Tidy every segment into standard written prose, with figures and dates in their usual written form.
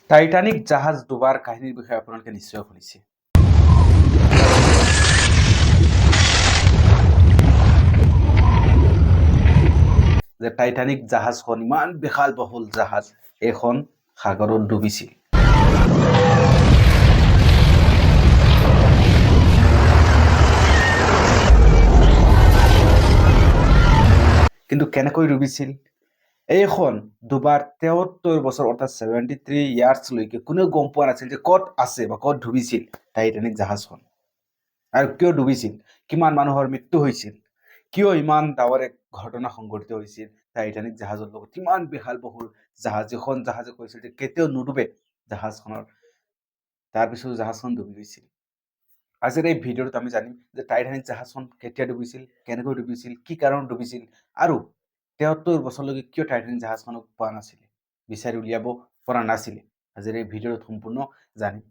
Titanic জাহাজ ডুবার কাহিনীর বিষয়ে আপোনালোকে নিশ্চয় শুনিছে। যে টাইটানিক জাহাজখন ইমান বিশাল বহুল জাহাজ এখন সাগৰত ডুবিছিল। কিন্তু কেনেকৈ ডুবিছিল? এইখন দুবাৰ ৭৩ বছৰ অৰ্থাৎ 73 ইয়াৰ্ছলৈকে কোনেও গম পোৱা নাছিল যে ক'ত আছে বা ক'ত ডুবিছিল টাইটানিক জাহাজখন, আৰু কিয় ডুবিছিল, কিমান মানুহৰ মৃত্যু হৈছিল, কিয় ইমান ডাঙৰ এক ঘটনা সংঘটিত হৈছিল টাইটানিক জাহাজৰ লগত। ইমান বিশাল বহুল জাহাজ, এখন জাহাজে কৈছিল যে কেতিয়াও নুডুবে জাহাজখনৰ, তাৰপিছত জাহাজখন ডুবি গৈছিল। আজিৰ এই ভিডিঅ'টোত আমি জানিম যে টাইটানিক জাহাজখন কেতিয়া ডুবিছিল, কেনেকৈ ডুবিছিল, কি কাৰণত ডুবিছিল, আৰু ৭৩ বছৰলৈকে কিয় টাইটানিক জাহাজখনক পোৱা নাছিলে, বিচাৰি উলিয়াব পৰা নাছিলে। আজিৰ এই ভিডিঅ'টোত সম্পূৰ্ণ জানিম।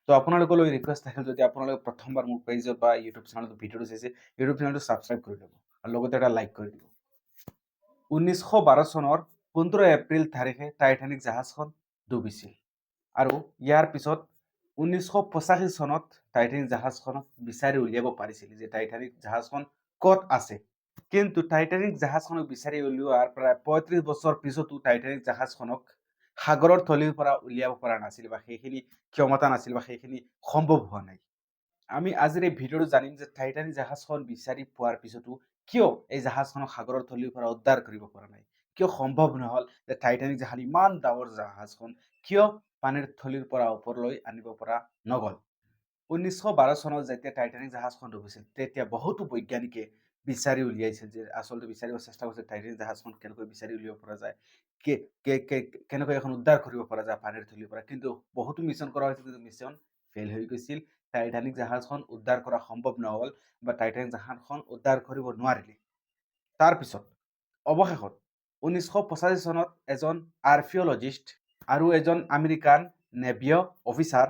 তো আপোনালোকলৈ ৰিকুৱেষ্ট থাকিল, যদি আপোনালোকে প্ৰথমবাৰ মোৰ পেজত বা ইউটিউব চেনেলত ভিডিঅ'টো চাইছে, ইউটিউব চেনেলটো ছাবস্ক্ৰাইব কৰি ল'ব আৰু লগতে এটা লাইক কৰি দিব। 1912 চনৰ 15 এপ্ৰিল তাৰিখে টাইটানিক জাহাজখন ডুবিছিল, আৰু ইয়াৰ পিছত 1985 চনত টাইটানিক জাহাজখনক বিচাৰি উলিয়াব পাৰিছিল যে টাইটানিক জাহাজখন ক'ত আছে। কিন্তু টাইটানিক জাহাজখনক বিচাৰি উলিওৱাৰ প্ৰায় ৩৫ বছৰ পিছতো টাইটানিক জাহাজখনক সাগৰৰ থলীৰ পৰা উলিয়াব পৰা নাছিল, বা সেইখিনি ক্ষমতা নাছিল, বা সেইখিনি সম্ভৱ হোৱা নাই। আমি আজিৰ এই ভিডিঅ'টো জানিম যে টাইটানিক জাহাজখন বিচাৰি পোৱাৰ পিছতো কিয় এই জাহাজখনক সাগৰৰ থলীৰ পৰা উদ্ধাৰ কৰিব পৰা নাই, কিয় সম্ভৱ নহ'ল যে টাইটানিক জাহাজ ইমান ডাঙৰ জাহাজখন কিয় পানীৰ থলীৰ পৰা ওপৰলৈ আনিব পৰা নগ'ল। 1912 চনত যেতিয়া টাইটানিক জাহাজখন ডুবিছিল, তেতিয়া বহুতো বৈজ্ঞানিকে বিচাৰি উলিয়াইছিল যে আচলতে বিচাৰিব চেষ্টা কৰিছিল টাইটানিক জাহাজখন কেনেকৈ বিচাৰি উলিয়াব পৰা যায়, কেনেকৈ এখন উদ্ধাৰ কৰিব পৰা যায় পানীৰ থলীৰ পৰা। কিন্তু বহুতো মিছন কৰা হৈছিল, কিন্তু মিছন ফেইল হৈ গৈছিল। টাইটানিক জাহাজখন উদ্ধাৰ কৰা সম্ভৱ নহ'ল, বা টাইটানিক জাহাজখন উদ্ধাৰ কৰিব নোৱাৰিলে। তাৰপিছত অৱশেষত 1985 চনত এজন আৰ্কিঅলজিষ্ট আৰু এজন আমেৰিকান নেভীয় অফিচাৰ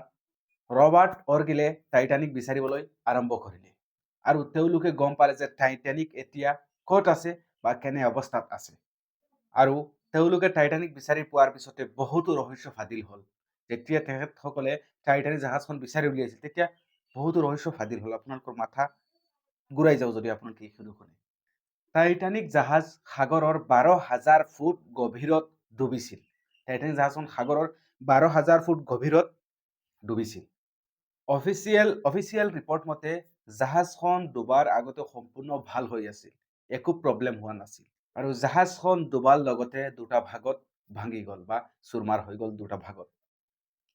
ৰবাৰ্ট অৰ্গিলে টাইটানিক বিচাৰিবলৈ আৰম্ভ কৰিলে, আৰু তেওঁলোকে গম পালে যে টাইটানিক এতিয়া ক'ত আছে বা কেনে অৱস্থাত আছে। আৰু তেওঁলোকে টাইটানিক বিচাৰি পোৱাৰ পিছতে বহুতো ৰহস্য ফাদিল হ'ল। যেতিয়া তেখেতসকলে টাইটানিক জাহাজখন বিচাৰি উলিয়াইছিল, তেতিয়া বহুতো ৰহস্য ফাদিল হ'ল। আপোনালোকৰ মাথা ঘূৰাই যাব যদি আপোনালোকে এইখিনি শুনে। টাইটানিক জাহাজ সাগৰৰ ১২,০০০ ফুট গভীৰত ডুবিছিল। টাইটানিক জাহাজখন সাগৰৰ ১২,০০০ ফুট গভীৰত ডুবিছিল। অফিচিয়েল ৰিপৰ্ট মতে জাহাজখন ডুবাৰ আগতে সম্পূৰ্ণ ভাল হৈ আছিল, একো প্ৰব্লেম হোৱা নাছিল। আৰু জাহাজখন ডুবাৰ লগতে দুটা ভাগত ভাঙি গ'ল বা চুৰমাৰ হৈ গ'ল দুটা ভাগত।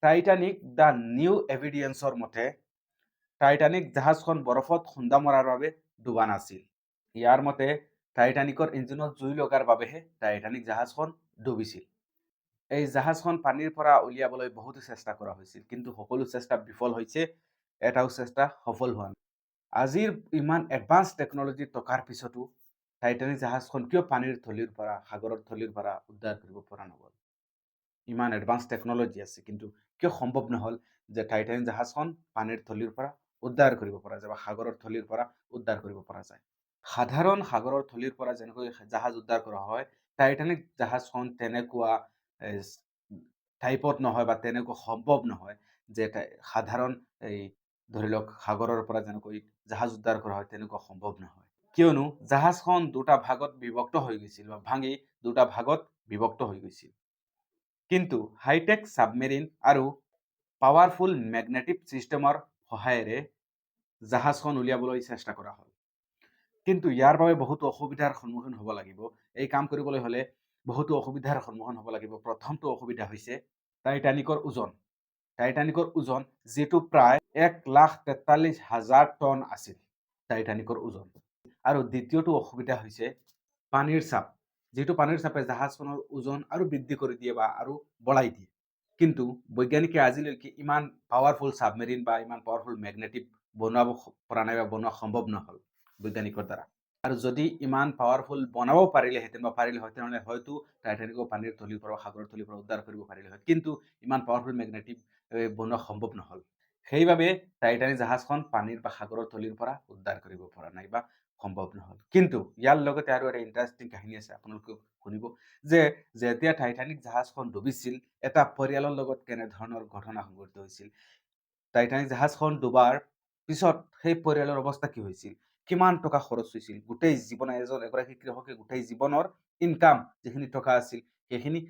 টাইটানিক দ্য নিউ এভিডেন্সৰ মতে টাইটানিক জাহাজখন বৰফত খুন্দা মৰাৰ বাবে ডুবা নাছিল। ইয়াৰ মতে টাইটানিকৰ ইঞ্জিনত জুই লগাৰ বাবেহে টাইটানিক জাহাজখন ডুবিছিল। এই জাহাজখন পানীৰ পৰা উলিয়াবলৈ বহুতো চেষ্টা কৰা হৈছিল, কিন্তু সকলো চেষ্টা বিফল হৈছে, এটাও চেষ্টা সফল হোৱা নাই। আজিৰ ইমান এডভান্স টেকনলজি থকাৰ পিছতো টাইটানিক জাহাজখন কিয় পানীৰ থলীৰ পৰা, সাগৰৰ থলীৰ পৰা উদ্ধাৰ কৰিব পৰা নগ'ল? ইমান এডভান্স টেকনলজি আছে, কিন্তু কিয় সম্ভৱ নহ'ল যে টাইটানিক জাহাজখন পানীৰ থলীৰ পৰা উদ্ধাৰ কৰিব পৰা যায়, বা সাগৰৰ থলীৰ পৰা উদ্ধাৰ কৰিব পৰা যায়? সাধাৰণ সাগৰৰ থলীৰ পৰা যেনেকৈ জাহাজ উদ্ধাৰ কৰা হয়, টাইটানিক জাহাজখন তেনেকুৱা টাইপত নহয়, বা তেনেকুৱা সম্ভৱ নহয় যে সাধাৰণ এই ধৰি লওক সাগৰৰ পৰা যেনেকৈ জাহাজ উদ্ধাৰ কৰা হয় তেনেকুৱা সম্ভৱ নহয়। কিয়নো জাহাজখন দুটা ভাগত বিভক্ত হৈ গৈছিল, বা ভাঙি দুটা ভাগত বিভক্ত হৈ গৈছিল। কিন্তু হাইটেক সাবমেৰিন আৰু পাৱাৰফুল মেগনেটিক চিষ্টেমৰ সহায়েৰে জাহাজখন উলিয়াবলৈ চেষ্টা কৰা হ'ল। কিন্তু ইয়াৰ বাবে বহুতো অসুবিধাৰ সন্মুখীন হ'ব লাগিব। এই কাম কৰিবলৈ হ'লে বহুতো অসুবিধাৰ সন্মুখীন হ'ব লাগিব। প্ৰথমটো অসুবিধা হৈছে টাইটানিকৰ ওজন। টাইটানিকৰ ওজন, যিটো প্ৰায় ১,৪৩,০০০ টন আছিল টাইটানিকৰ ওজন। আৰু দ্বিতীয়টো অসুবিধা হৈছে পানীৰ চাপ, যিটো পানীৰ চাপে জাহাজখনৰ ওজন আৰু বৃদ্ধি কৰি দিয়ে বা আৰু বঢ়াই দিয়ে। কিন্তু বৈজ্ঞানিকে আজিলৈকে ইমান পাৱাৰফুল সাবমেৰিন বা ইমান পাৱাৰফুল মেগনেটিক বনাব পৰা নাই, বা বনোৱা সম্ভৱ নহ'ল বৈজ্ঞানিকৰ দ্বাৰা। আৰু যদি ইমান পাৱাৰফুল বনাব পাৰিলেহেঁতেন বা পাৰিলে হয়, তেনেহ'লে হয়তো টাইটানিকো পানীৰ থলীৰ পৰা, সাগৰৰ থলীৰ পৰা উদ্ধাৰ কৰিব পাৰিলে হয়। কিন্তু ইমান পাৱাৰফুল মেগনেটিক বনোৱা সম্ভৱ নহ'ল। সেইবাবে টাইটানিক জাহাজখন পানীৰ বা সাগৰৰ থলীৰ পৰা উদ্ধাৰ কৰিব পৰা নাই, বা সম্ভৱ নহ'ল। কিন্তু ইয়াৰ লগতে আৰু এটা ইণ্টাৰেষ্টিং কাহিনী আছে, আপোনালোকে শুনিব যে যেতিয়া টাইটানিক জাহাজখন ডুবিছিল, এটা পৰিয়ালৰ লগত কেনেধৰণৰ ঘটনা সংঘটিত হৈছিল। টাইটানিক জাহাজখন ডুবাৰ পিছত সেই পৰিয়ালৰ অৱস্থা কি হৈছিল, কিমান টকা খৰচ হৈছিল, গোটেই জীৱন এগৰাকী কৃষকে গোটেই জীৱনৰ ইনকাম যিখিনি টকা আছিল সেইখিনি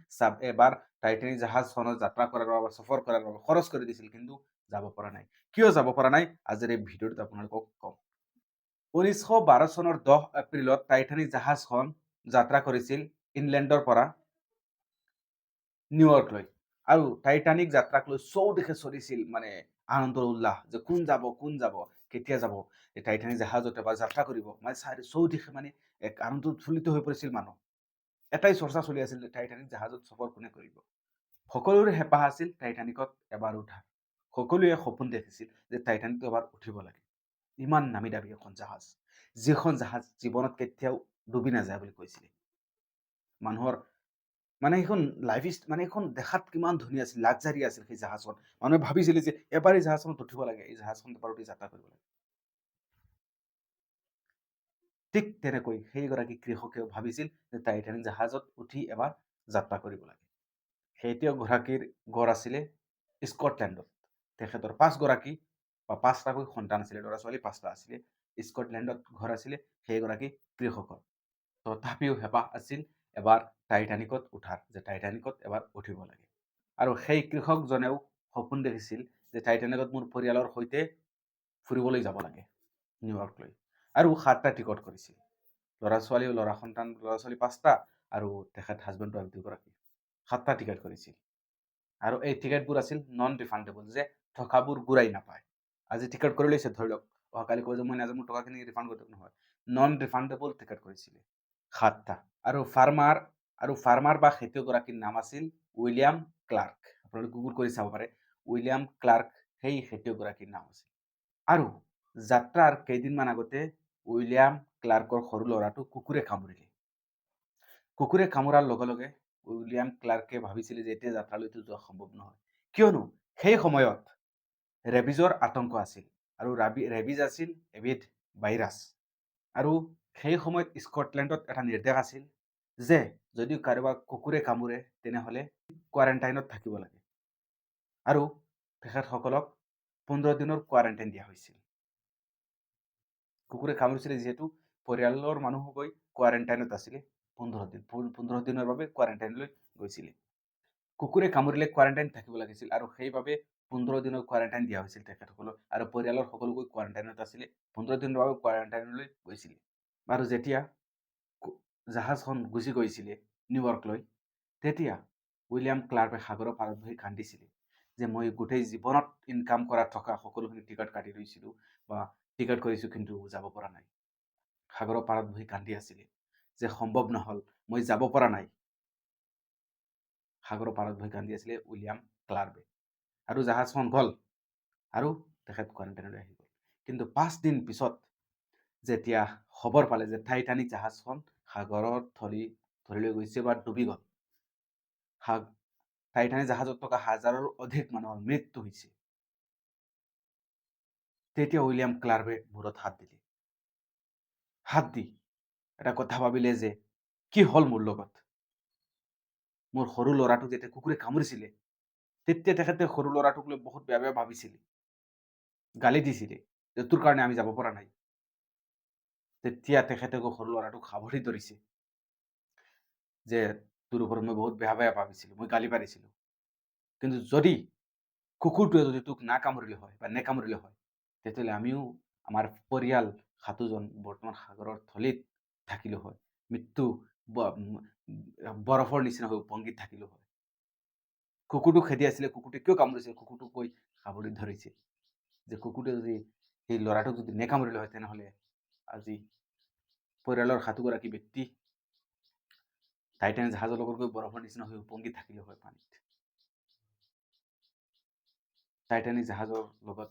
এবাৰ টাইটানিক জাহাজখনত যাত্ৰা কৰাৰ বাবে সফৰ কৰাৰ বাবে খৰচ কৰি দিছিল, কিন্তু যাব পৰা নাই। কিয় যাব পৰা নাই, আজিৰ এই ভিডিঅ'টোত আপোনালোকক কম। 1912 চনৰ 10 এপ্ৰিলত টাইটানিক জাহাজখন যাত্ৰা কৰিছিল ইংলেণ্ডৰ পৰা নিউয়ৰ্কলৈ। আৰু টাইটানিক যাত্ৰাক লৈ চৌদিশে চলিছিল মানে আনন্দৰ উল্লাস, যে কোন যাব, কেতিয়া যাব, এই টাইটানিক জাহাজত এবাৰ যাত্ৰা কৰিব, মানে চৌদিশে মানে এক আনন্দ উৎফুল্লিত হৈ পৰিছিল মানুহ। এটাই চৰ্চা চলি আছিল যে টাইটানিক জাহাজত সফৰ কোনে কৰিব। সকলোৰে হেঁপাহ আছিল টাইটানিকত এবাৰ উঠা। সকলোৱে সপোন দেখিছিল যে টাইটানিকত এবাৰ উঠিব লাগে। ইমান নামি দামী এখন জাহাজ, যিখন জাহাজ জীৱনত কেতিয়াও ডুবি নাযায় বুলি কৈছিলে। মানুহৰ মানে সেইখন মানে এখন দেখাত কিমান ধুনীয়া আছিল, লাক্সাৰী আছিল সেই জাহাজখন। মানুহে ভাবিছিলে যে এবাৰ এই জাহাজখনত উঠিব লাগে, এই জাহাজখন এবাৰ উঠি যাত্ৰা কৰিব লাগে। ঠিক তেনেকৈ সেইগৰাকী কৃষকেও ভাবিছিল যে টাইটানিক জাহাজত উঠি এবাৰ যাত্ৰা কৰিব লাগে। সেই গৰাকীৰ ঘৰ আছিলে স্কটলেণ্ডত। তেখেতৰ 5টাকৈ সন্তান আছিলে, ল'ৰা ছোৱালী 5টা আছিলে। স্কটলেণ্ডত ঘৰ আছিলে সেইগৰাকী কৃষকৰ। তথাপিও হেঁপাহ আছিল এবাৰ টাইটানিকত উঠাৰ, যে টাইটানিকত এবাৰ উঠিব লাগে। আৰু সেই কৃষকজনেও সপোন দেখিছিল যে টাইটানিকত মোৰ পৰিয়ালৰ সৈতে ফুৰিবলৈ যাব লাগে নিউয়ৰ্কলৈ। আৰু 7টা টিকট কৰিছিল। ল'ৰা ছোৱালী 5টা আৰু তেখেত হাজবেণ্ড ৱাইফ 2গৰাকী। 7টা টিকেট কৰিছিল। আৰু এই টিকেটবোৰ আছিল নন ৰিফাণ্ডেবল, যে টকাবোৰ ঘূৰাই নাপায়। আজি টিকেট কৰি লৈছে, ধৰি লওক অহাকালি কয় যে মই নাযাওঁ, মোৰ টকাখিনি ৰিফাণ্ড কৰি দিয়ক, নহয়। নন ৰিফাণ্ডেবল টিকেট কৰিছিলে 7টা। আৰু ফাৰ্মাৰ বা খেতিয়কগৰাকীৰ নাম আছিল উইলিয়াম ক্লাৰ্ক। আপোনালোকে গুগল কৰি চাব পাৰে, উইলিয়াম ক্লাৰ্ক সেই খেতিয়কগৰাকীৰ নাম আছিল। আৰু যাত্ৰাৰ কেইদিনমান আগতে উইলিয়াম ক্লাৰ্কৰ সৰু ল'ৰাটো কুকুৰে কামুৰিলে। কুকুৰে কামোৰাৰ লগে লগে উইলিয়াম ক্লাৰ্কে ভাবিছিলে যে এতিয়া যাত্ৰালৈতো যোৱা সম্ভৱ নহয়, কিয়নো সেই সময়ত ৰেবিজৰ আতংক আছিল। আৰু ৰেবিজ আছিল এবিধ ভাইৰাছ। আৰু সেই সময়ত স্কটলেণ্ডত এটা নিৰ্দেশ আছিল যে যদি কাৰোবাক কুকুৰে কামোৰে তেনেহ'লে কোৱাৰেণ্টাইনত থাকিব লাগে। আৰু তেখেতসকলক 15 দিনৰ কোৱাৰেণ্টাইন দিয়া হৈছিল। কুকুৰে কামুৰিছিলে যিহেতু পৰিয়ালৰ মানুহ গৈ কোৱাৰেণ্টাইনত আছিলে 15 দিনৰ বাবে কোৱাৰেণ্টাইনলৈ গৈছিলে। কুকুৰে কামুৰিলে কোৱাৰেণ্টাইন থাকিব লাগিছিল, আৰু সেইবাবে 15 দিনৰ কোৱাৰেণ্টাইন দিয়া হৈছিল তেখেতসকলক। আৰু পৰিয়ালৰ সকলো গৈ কোৱাৰেণ্টাইনত আছিলে, 15 দিনৰ বাবে কোৱাৰেণ্টাইনলৈ গৈছিলে। আৰু যেতিয়া জাহাজখন গুচি গৈছিলে নিউয়ৰ্কলৈ, তেতিয়া উইলিয়াম ক্লাৰ্কে সাগৰৰ পাৰত বহি কান্দিছিলে যে মই গোটেই জীৱনত ইনকাম কৰা টকা সকলোখিনি টিকট কাটি লৈছিলোঁ বা টিকট কৰিছোঁ, কিন্তু যাব পৰা নাই। সাগৰৰ পাৰত বহি কান্দি আছিলে যে সম্ভৱ নহ'ল, মই যাব পৰা নাই। সাগৰৰ পাৰত বহি কান্দি আছিলে উইলিয়াম ক্লাৰ্কে। আৰু জাহাজখন গ'ল আৰু তেখেত কোৱাৰেণ্টাইনলৈ আহি গ'ল। কিন্তু 5 দিন পিছত যেতিয়া খবৰ পালে যে টাইটানিক জাহাজখন সাগৰৰ ধৰিলৈ গৈছে বা ডুবি গ'ল, টাইটানিক জাহাজত থকা হাজাৰৰ অধিক মানুহৰ মৃত্যু হৈছে, তেতিয়া উইলিয়াম ক্লাৰ্কে মূৰত হাত দিলে। হাত দি এটা কথা ভাবিলে যে কি হ'ল মোৰ লগত। মোৰ সৰু ল'ৰাটোক যেতিয়া কুকুৰে কামুৰিছিলে, তেতিয়া তেখেতে সৰু ল'ৰাটোক লৈ বহুত বেয়া ভাবিছিলে, গালি দিছিলে যে তোৰ কাৰণে আমি যাব পৰা নাই। তেতিয়া তেখেতে সৰু ল'ৰাটোক সাৱটি ধৰিছে যে তোৰ ওপৰত মই বহুত বেয়া ভাবিছিলোঁ, মই গালি পাৰিছিলোঁ, কিন্তু যদি কুকুৰটোৱে যদি তোক নাকামুৰিলে হয় বা নেকামুৰিলে হয়, তেতিয়াহ'লে আমিও আমাৰ পৰিয়াল 7জন বৰ্তমান সাগৰৰ থলীত থাকিলো হয়, মৃত্যু বৰফৰ নিচিনা হৈ উপংগিত থাকিলো হয়। কুকুৰটো খেদি আছিলে, কুকুৰটোৱে কিয় কামুৰিছিল, কুকুৰটোক কৈ সাৱটি ধৰিছিল যে কুকুৰটোৱে যদি সেই ল'ৰাটোক যদি নেকামুৰিলে হয়, তেনেহ'লে আজি পৰিয়ালৰ 7গৰাকী ব্যক্তি টাইটানিক জাহাজৰ লগত গৈ বৰফৰ নিচিনা হৈ উপংগি থাকিলে হয় পানীত। টাইটানিক জাহাজৰ লগত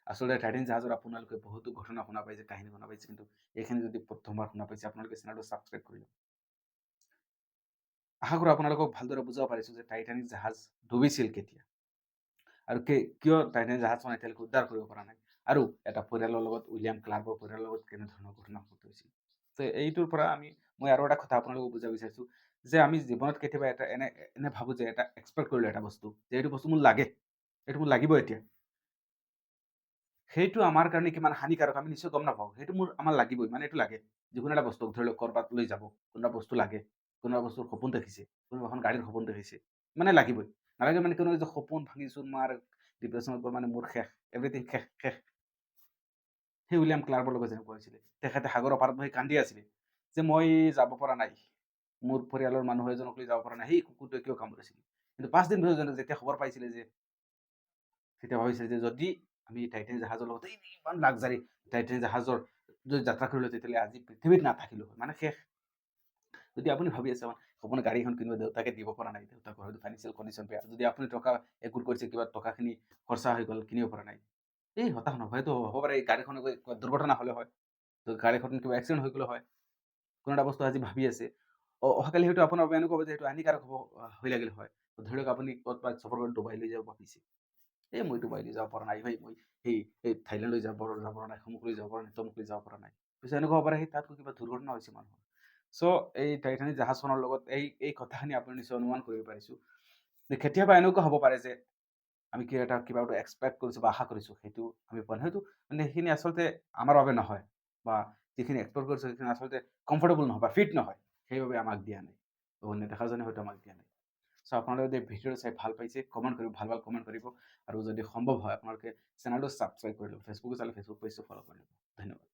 আচলতে টাইটানিক জাহাজৰ আপোনালোকে বহুতো ঘটনা শুনা পাইছে, কাহিনী শুনা পাইছে, কিন্তু এইখিনি যদি প্ৰথমবাৰ শুনা পাইছে, আপোনালোকে চেনেলটো ছাবস্ক্ৰাইব কৰি লওক। আশা কৰোঁ আপোনালোকক ভালদৰে বুজাব পাৰিছোঁ যে টাইটানিক জাহাজ ডুবিছিল কেতিয়া, আৰু কিয় টাইটানিক জাহাজখন এতিয়ালৈকে উদ্ধাৰ কৰিব পৰা নাই। আৰু এটা পৰিয়ালৰ লগত উইলিয়াম ক্লাৰ্কৰ পৰিয়ালৰ লগত কেনেধৰণৰ ঘটনা ঘটিছিল। তো এইটোৰ পৰা মই আৰু এটা কথা আপোনালোকক বুজাব বিচাৰিছোঁ যে আমি জীৱনত কেতিয়াবা এটা এনে ভাবোঁ যে এটা এক্সপেক্ট কৰিলোঁ এটা বস্তু যে এইটো বস্তু মোৰ লাগে, এইটো মোৰ লাগিব এতিয়া। সেইটো আমাৰ কাৰণে কিমান হানিকাৰক আমি নিশ্চয় গম নাপাওঁ। সেইটো আমাৰ লাগিবই, মানে এইটো লাগে। যিকোনো এটা বস্তু ধৰি লওক ক'ৰবাত যাব, কোনোবা বস্তু লাগে, কোনোবা বস্তুৰ সপোন দেখিছে, কোনোবা এখন গাড়ীৰ সপোন দেখিছে, মানে লাগিবই। নালাগে মানে কোনো যে সপোন ভাঙিছোঁ, ডিপ্ৰেছনত গ'ল মানে মোৰ শেষ, এভৰিথিং শেষ, শেষ। সেই উইলিয়াম ক্লাৰ্কৰ লগত যেনেকুৱা হৈছিলে। তেখেতে সাগৰৰ পাৰত বহি কান্দি আছিলে যে মই যাব পৰা নাই। মোৰ পৰিয়ালৰ মানুহ এজনক লৈ যাব পৰা নাই। সেই কুকুৰটোৱে কিয় কামুৰিছিল। কিন্তু ৫ দিন পিছত যেতিয়া খবৰ পাইছিলে যে তেতিয়া ভাবিছিলে যে যদি আমি টাইটানিক জাহাজৰ লগত ইমান লাক্সাৰি টাইটানিক জাহাজৰ যদি যাত্ৰা কৰিলোঁ তেতিয়াহ'লে আজি পৃথিৱীত নাথাকিলোঁ হয়। মানে শেষ। যদি আপুনি ভাবি আছে সপোনত গাড়ী এখন কিনিব দেউতাকে দিব পৰা নাই, দেউতাকৰ হয়তো ফাইনেন্সিয়েল কণ্ডিশ্যন বেয়া। যদি আপুনি টকা একগোট কৰিছে, কিবা টকাখিনি খৰচা হৈ গ'ল, কিনিব পৰা নাই। এই হতাশ নহয়, হয়তো হ'ব পাৰে এই গাড়ীখন কিবা দুৰ্ঘটনা হ'লে হয়। তো গাড়ীখন কিবা এক্সিডেণ্ট হৈ গ'লে হয়। কোনো এটা বস্তু আজি ভাবি আছে। অহাকালি হয়তো আপোনাৰ বাবে এনেকুৱা হ'ব যে সেইটো হানিকাৰক হৈ লাগিল হয়। ধৰি লওক আপুনি ক'ৰবাত সফৰ কৰি ডুবাইলৈ যাব ভাবিছে। মই ডুবাইলৈ যাব পৰা নাই ভাই, মই সেই থাইলেণ্ডলৈ যাব পৰা নাই, অমুকলৈ যাব পৰা নাই, তমুকলৈ যাব পৰা নাই। পিছত এনেকুৱা হ'ব পাৰে সেই তাত কিবা দুৰ্ঘটনা হৈছে মানুহৰ। চ' এই টাইটানিক জাহাজখনৰ লগত এই কথাখিনি আপুনি নিশ্চয় অনুমান কৰিব পাৰিছোঁ। যে কেতিয়াবা এনেকুৱা হ'ব পাৰে যে আমি কিবা এটা এক্সপেক্ট কৰিছোঁ বা আশা কৰিছোঁ, সেইটো আমি পোৱা নাই। হয়তো মানে সেইখিনি আচলতে আমাৰ বাবে নহয় বা যিখিনি এক্সপেক্ট কৰিছোঁ সেইখিনি আচলতে কমফৰ্টেবল নহয় বা ফিট নহয়। সেইবাবে আমাক দিয়া নাই। তো নেদেখাজনে হয়তো আমাক দিয়া নাই। চ' আপোনালোকে যদি ভিডিঅ'টো চাই ভাল পাইছে, কমেণ্ট কৰিব, ভাল কমেণ্ট কৰিব। আৰু যদি সম্ভৱ হয় আপোনালোকে চেনেলটো ছাবস্ক্ৰাইব কৰি ল'ব। ফেচবুকত চালে ফেচবুক পেজটো ফ'ল' কৰি ল'ব। ধন্যবাদ।